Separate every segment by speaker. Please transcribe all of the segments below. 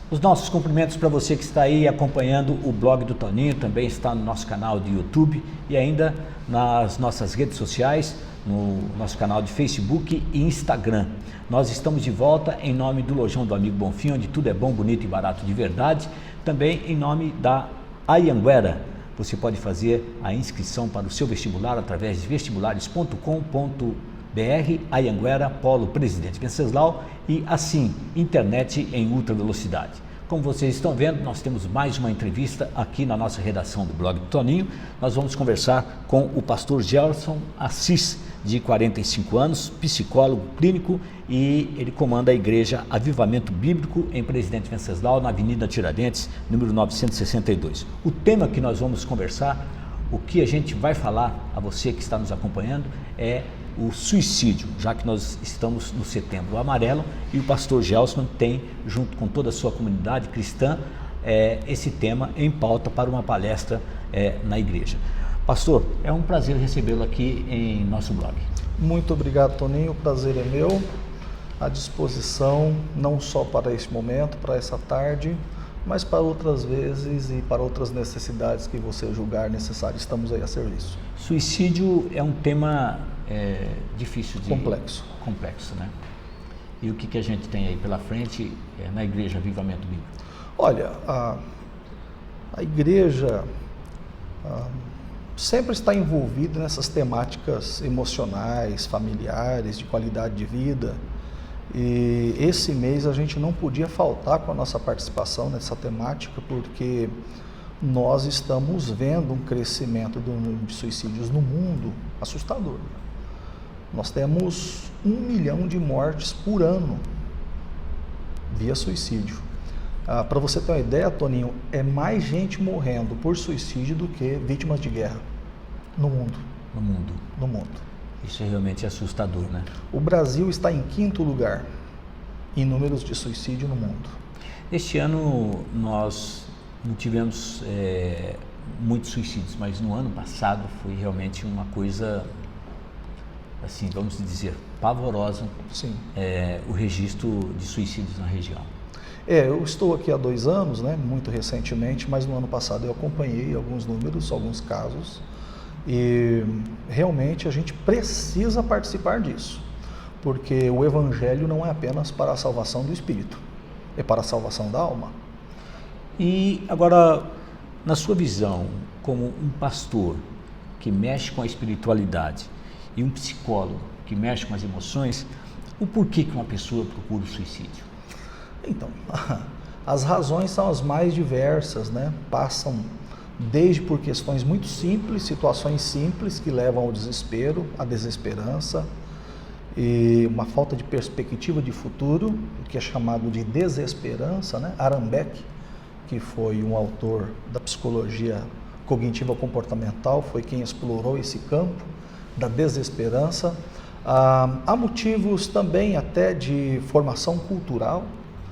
Speaker 1: Os nossos cumprimentos para você que está aí acompanhando o blog do Toninho, também está no nosso canal de YouTube e ainda nas nossas redes sociais, no nosso canal de Facebook e Instagram. Nós estamos de volta em nome do Lojão do Amigo Bonfim, onde tudo é bom, bonito e barato de verdade. Também em nome da Anhanguera. Você pode fazer a inscrição para o seu vestibular através de vestibulares.com.br, Anhanguera, Polo Presidente Venceslau e assim, internet em ultra velocidade. Como vocês estão vendo, nós temos mais uma entrevista aqui na nossa redação do blog do Toninho. Nós vamos conversar com o pastor Gelson Assis, de 45 anos, psicólogo clínico, e ele comanda a igreja Avivamento Bíblico em Presidente Venceslau, na Avenida Tiradentes, número 962. O tema que nós vamos conversar, o que a gente vai falar a você que está nos acompanhando, é o suicídio, já que nós estamos no Setembro Amarelo e o pastor Gelson tem, junto com toda a sua comunidade cristã, esse tema em pauta para uma palestra na igreja. Pastor, é um prazer recebê-lo aqui em nosso blog.
Speaker 2: Muito obrigado, Toninho, o prazer é meu, à disposição não só para este momento, para essa tarde, mas para outras vezes e para outras necessidades que você julgar necessário, estamos aí a serviço.
Speaker 1: Suicídio é um tema difícil de... Complexo, né? E o que a gente tem aí pela frente na Igreja Avivamento Bíblico?
Speaker 2: Olha, a igreja sempre está envolvida nessas temáticas emocionais, familiares, de qualidade de vida. E esse mês a gente não podia faltar com a nossa participação nessa temática, porque nós estamos vendo um crescimento do número de suicídios no mundo assustador. Nós temos 1 milhão de mortes por ano via suicídio. Para você ter uma ideia, Toninho, é mais gente morrendo por suicídio do que vítimas de guerra no mundo. No mundo.
Speaker 1: Isso é realmente assustador, né?
Speaker 2: O Brasil está em 5º lugar em números de suicídio no mundo.
Speaker 1: Este ano nós não tivemos muitos suicídios, mas no ano passado foi realmente uma coisa, assim, vamos dizer, pavorosa.
Speaker 2: Sim.
Speaker 1: O registro de suicídios na região.
Speaker 2: Eu estou aqui há 2 anos, né, muito recentemente, mas no ano passado eu acompanhei alguns números, alguns casos, e realmente a gente precisa participar disso, porque o Evangelho não é apenas para a salvação do espírito, é para a salvação da alma.
Speaker 1: E agora, na sua visão, como um pastor que mexe com a espiritualidade e um psicólogo que mexe com as emoções, o porquê que uma pessoa procura o suicídio?
Speaker 2: Então, as razões são as mais diversas, né? Passam desde por questões muito simples, situações simples que levam ao desespero, à desesperança e uma falta de perspectiva de futuro, que é chamado de desesperança, né? Arambeck, que foi um autor da psicologia cognitiva comportamental, foi quem explorou esse campo da desesperança. Há motivos também até de formação cultural,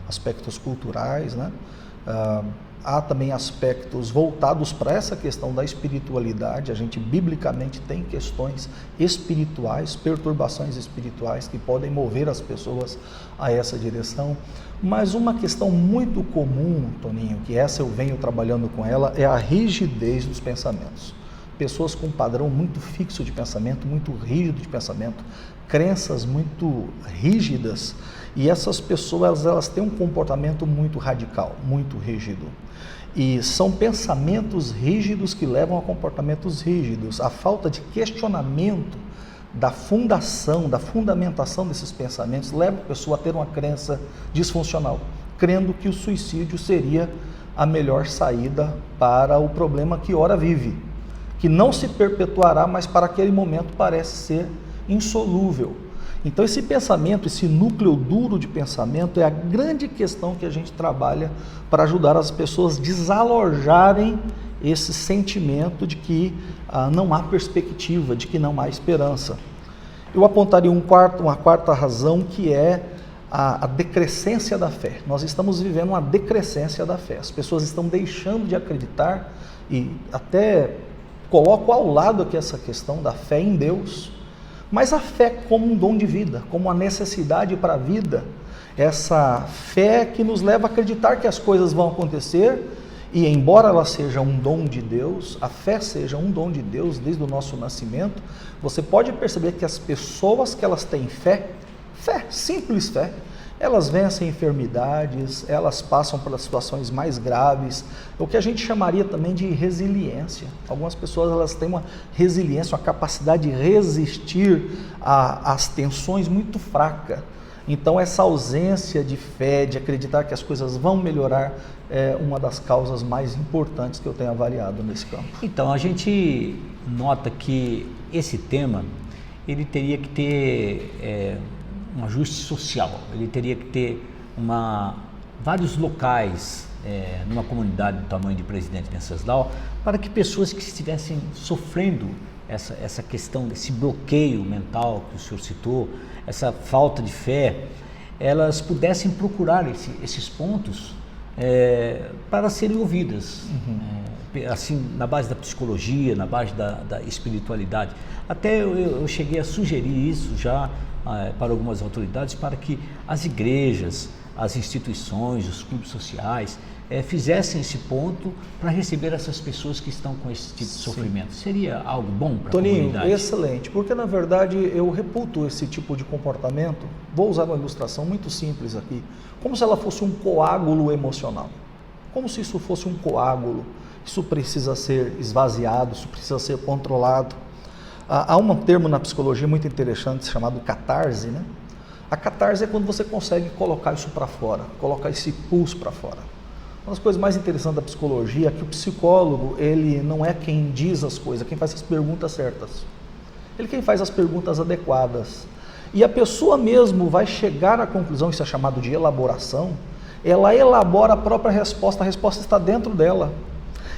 Speaker 2: aspectos culturais, né? Há também aspectos voltados para essa questão da espiritualidade. A gente biblicamente tem questões espirituais, perturbações espirituais que podem mover as pessoas a essa direção. Mas uma questão muito comum, Toninho, que essa eu venho trabalhando com ela, é a rigidez dos pensamentos. Pessoas com um padrão muito fixo de pensamento, muito rígido de pensamento, crenças muito rígidas, e essas pessoas elas têm um comportamento muito radical, muito rígido. E são pensamentos rígidos que levam a comportamentos rígidos. A falta de questionamento da fundação, da fundamentação desses pensamentos leva a pessoa a ter uma crença disfuncional, crendo que o suicídio seria a melhor saída para o problema que ora vive, que não se perpetuará, mas para aquele momento parece ser insolúvel. Então esse pensamento, esse núcleo duro de pensamento é a grande questão que a gente trabalha para ajudar as pessoas a desalojarem esse sentimento de que não há perspectiva, de que não há esperança. Eu apontaria uma quarta razão, que é a decrescência da fé. Nós estamos vivendo uma decrescência da fé. As pessoas estão deixando de acreditar, e até coloco ao lado aqui essa questão da fé em Deus, mas a fé como um dom de vida, como uma necessidade para a vida, essa fé que nos leva a acreditar que as coisas vão acontecer, e embora ela seja um dom de Deus, a fé seja um dom de Deus desde o nosso nascimento, você pode perceber que as pessoas que elas têm fé, simples fé, elas vencem enfermidades, elas passam pelas situações mais graves, o que a gente chamaria também de resiliência. Algumas pessoas elas têm uma resiliência, uma capacidade de resistir às tensões muito fraca. Então essa ausência de fé, de acreditar que as coisas vão melhorar, é uma das causas mais importantes que eu tenho avaliado nesse campo.
Speaker 1: Então a gente nota que esse tema, ele teria que ter um ajuste social, ele teria que ter vários locais numa comunidade do tamanho de Presidente Venceslau, para que pessoas que estivessem sofrendo essa questão desse bloqueio mental que o senhor citou, essa falta de fé, elas pudessem procurar esses pontos para serem ouvidas, assim, na base da psicologia, na base da espiritualidade. Até eu cheguei a sugerir isso já para algumas autoridades, para que as igrejas, as instituições, os clubes sociais fizessem esse ponto para receber essas pessoas que estão com esse tipo de sofrimento. Seria algo bom para a comunidade?
Speaker 2: Toninho, excelente, porque na verdade eu reputo esse tipo de comportamento, vou usar uma ilustração muito simples aqui, como se ela fosse um coágulo emocional, como se isso fosse um coágulo, isso precisa ser esvaziado, isso precisa ser controlado. Há um termo na psicologia muito interessante chamado catarse, né? A catarse é quando você consegue colocar isso para fora, colocar esse pulso para fora. Uma das coisas mais interessantes da psicologia é que o psicólogo, ele não é quem diz as coisas, quem faz as perguntas certas. Ele é quem faz as perguntas adequadas. E a pessoa mesmo vai chegar à conclusão, isso é chamado de elaboração, ela elabora a própria resposta, a resposta está dentro dela.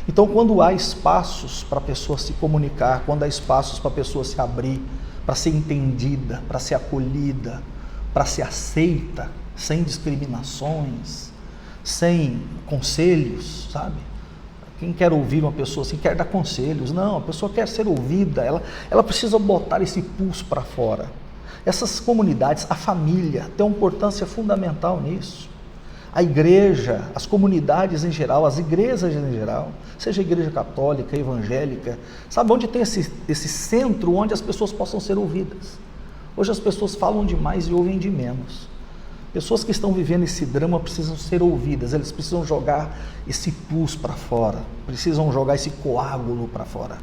Speaker 2: Então, quando há espaços para a pessoa se comunicar, quando há espaços para a pessoa se abrir, para ser entendida, para ser acolhida, para ser aceita, sem discriminações, sem conselhos, sabe? Quem quer ouvir uma pessoa assim, quer dar conselhos. Não, a pessoa quer ser ouvida, ela precisa botar esse pulso para fora. Essas comunidades, a família, tem uma importância fundamental nisso. A igreja, as comunidades em geral, as igrejas em geral, seja a igreja católica, evangélica, sabe onde tem esse centro onde as pessoas possam ser ouvidas? Hoje as pessoas falam demais e ouvem de menos. Pessoas que estão vivendo esse drama precisam ser ouvidas, eles precisam jogar esse pus para fora, precisam jogar esse coágulo para fora.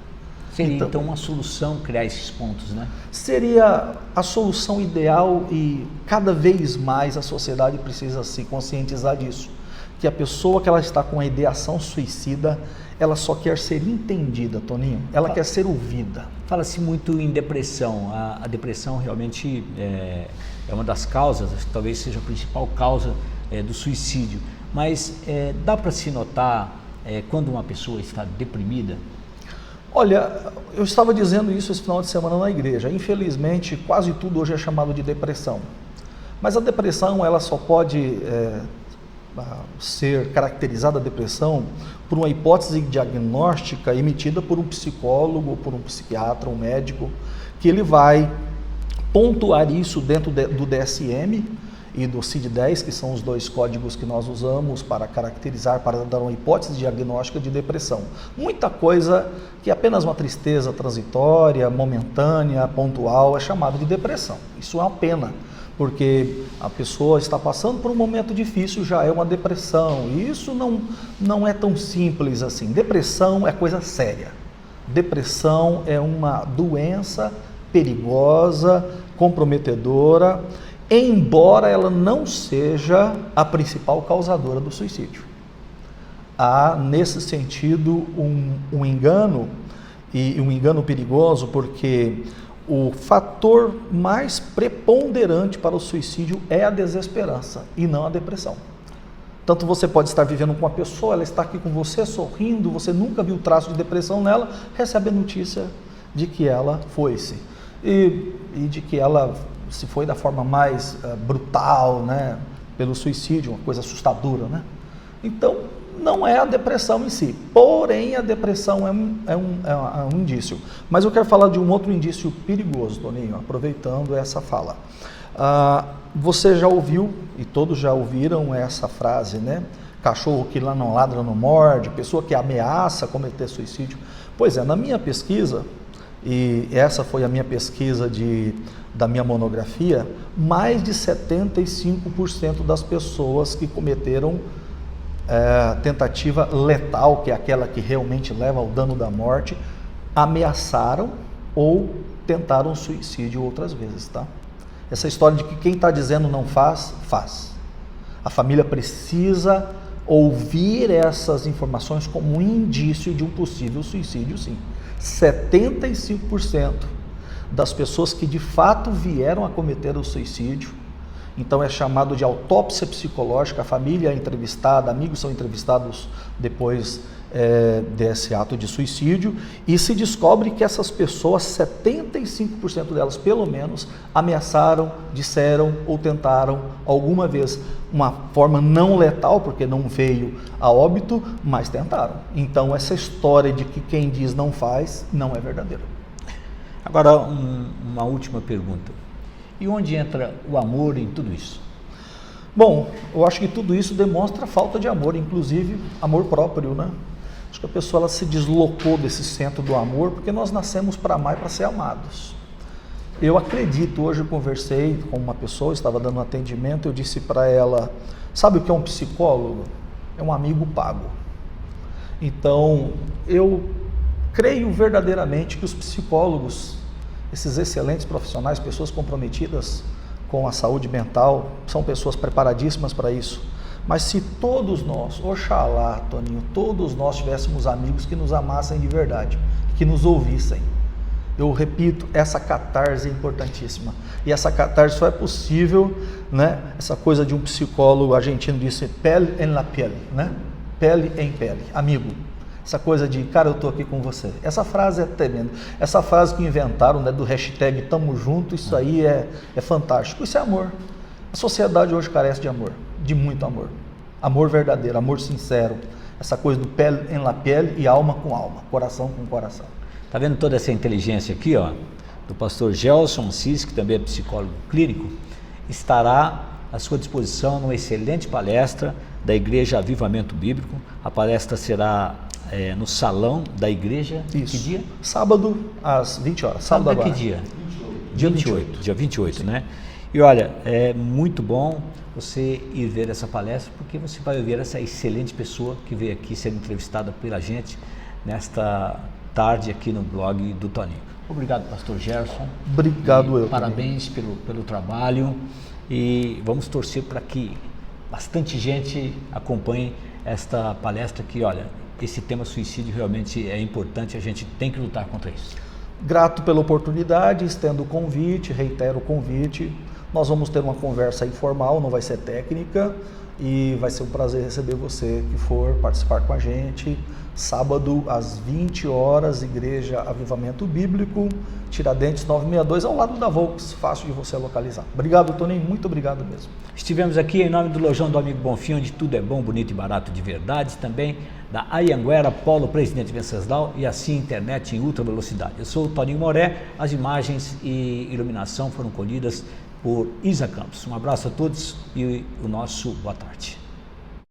Speaker 1: Seria então uma solução criar esses pontos, né?
Speaker 2: Seria a solução ideal e cada vez mais a sociedade precisa se conscientizar disso. Que a pessoa que ela está com a ideação suicida, ela só quer ser entendida, Toninho, ela quer ser ouvida.
Speaker 1: Fala-se muito em depressão, a depressão realmente é uma das causas, talvez seja a principal causa do suicídio, mas dá para se notar quando uma pessoa está deprimida?
Speaker 2: Olha, eu estava dizendo isso esse final de semana na igreja. Infelizmente, quase tudo hoje é chamado de depressão. Mas a depressão, ela só pode ser caracterizada, a depressão, por uma hipótese diagnóstica emitida por um psicólogo, por um psiquiatra, um médico, que ele vai pontuar isso dentro do DSM e do CID-10, que são os dois códigos que nós usamos para caracterizar, para dar uma hipótese diagnóstica de depressão. Muita coisa que é apenas uma tristeza transitória, momentânea, pontual, é chamado de depressão. Isso é uma pena, porque a pessoa está passando por um momento difícil, já é uma depressão, e isso não é tão simples assim. Depressão é coisa séria. Depressão é uma doença perigosa, comprometedora, embora ela não seja a principal causadora do suicídio. Há, nesse sentido, um engano, e um engano perigoso, porque o fator mais preponderante para o suicídio é a desesperança e não a depressão. Tanto você pode estar vivendo com uma pessoa, ela está aqui com você, sorrindo, você nunca viu traço de depressão nela, recebe a notícia de que ela foi-se. E de que ela se foi da forma mais brutal, né, pelo suicídio, uma coisa assustadora, né? Então, não é a depressão em si, porém a depressão é um indício. Mas eu quero falar de um outro indício perigoso, Toninho, aproveitando essa fala. Você já ouviu, e todos já ouviram essa frase, né? Cachorro que lá não ladra não morde, pessoa que ameaça cometer suicídio. Pois é, na minha pesquisa, e essa foi a minha pesquisa da minha monografia, mais de 75% das pessoas que cometeram tentativa letal, que é aquela que realmente leva ao dano da morte, ameaçaram ou tentaram suicídio outras vezes, tá? Essa história de que quem está dizendo não faz, faz. A família precisa ouvir essas informações como um indício de um possível suicídio, sim. 75% das pessoas que de fato vieram a cometer o suicídio, então é chamado de autópsia psicológica, a família é entrevistada, amigos são entrevistados depois desse ato de suicídio, e se descobre que essas pessoas, 75% delas pelo menos, ameaçaram, disseram ou tentaram alguma vez, uma forma não letal, porque não veio a óbito, mas tentaram. Então essa história de que quem diz não faz, não é verdadeira.
Speaker 1: Agora, uma última pergunta. E onde entra o amor em tudo isso?
Speaker 2: Bom, eu acho que tudo isso demonstra falta de amor, inclusive amor próprio, né? Acho que a pessoa ela se deslocou desse centro do amor, porque nós nascemos para amar e para ser amados. Eu acredito, hoje eu conversei com uma pessoa, estava dando um atendimento, eu disse para ela, sabe o que é um psicólogo? É um amigo pago. Então, eu creio verdadeiramente que os psicólogos, esses excelentes profissionais, pessoas comprometidas com a saúde mental, são pessoas preparadíssimas para isso. Mas se todos nós, oxalá, Toninho, todos nós tivéssemos amigos que nos amassem de verdade, que nos ouvissem. Eu repito, essa catarse é importantíssima. E essa catarse só é possível, né? Essa coisa de um psicólogo argentino disse, pele en la piel, né? Pele em pele, amigo. Essa coisa de, cara, eu tô aqui com você. Essa frase é tremenda. Essa frase que inventaram, né, do hashtag tamo junto, isso aí é fantástico. Isso é amor. A sociedade hoje carece de amor, de muito amor. Amor verdadeiro, amor sincero. Essa coisa do pele en la piel e alma com alma, coração com coração.
Speaker 1: Tá vendo toda essa inteligência aqui, ó, do pastor Gelson Cis, que também é psicólogo clínico, estará à sua disposição numa excelente palestra da Igreja Avivamento Bíblico. A palestra será no salão da igreja.
Speaker 2: Isso.
Speaker 1: Que dia?
Speaker 2: Sábado às 20 horas. Sábado agora.
Speaker 1: Que dia? Dia 28. Dia 28, né? E olha, é muito bom você ir ver essa palestra, porque você vai ver essa excelente pessoa que veio aqui ser entrevistada pela gente nesta tarde aqui no blog do Toninho. Obrigado, pastor Gerson.
Speaker 2: Obrigado, eu.
Speaker 1: Parabéns pelo trabalho, e vamos torcer para que bastante gente acompanhe esta palestra que, olha, esse tema suicídio realmente é importante, a gente tem que lutar contra isso.
Speaker 2: Grato pela oportunidade, estendo o convite, reitero o convite. Nós vamos ter uma conversa informal, não vai ser técnica, e vai ser um prazer receber você que for participar com a gente. Sábado às 20 horas, Igreja Avivamento Bíblico, Tiradentes 962, ao lado da Volks, fácil de você localizar. Obrigado, Toninho, muito obrigado mesmo.
Speaker 1: Estivemos aqui em nome do Lojão do Amigo Bonfim, onde tudo é bom, bonito e barato de verdade, também da Anhanguera, Polo Presidente Venceslau e assim internet em ultra velocidade. Eu sou o Toninho Moré, as imagens e iluminação foram colhidas por Isa Campos. Um abraço a todos e o nosso boa tarde.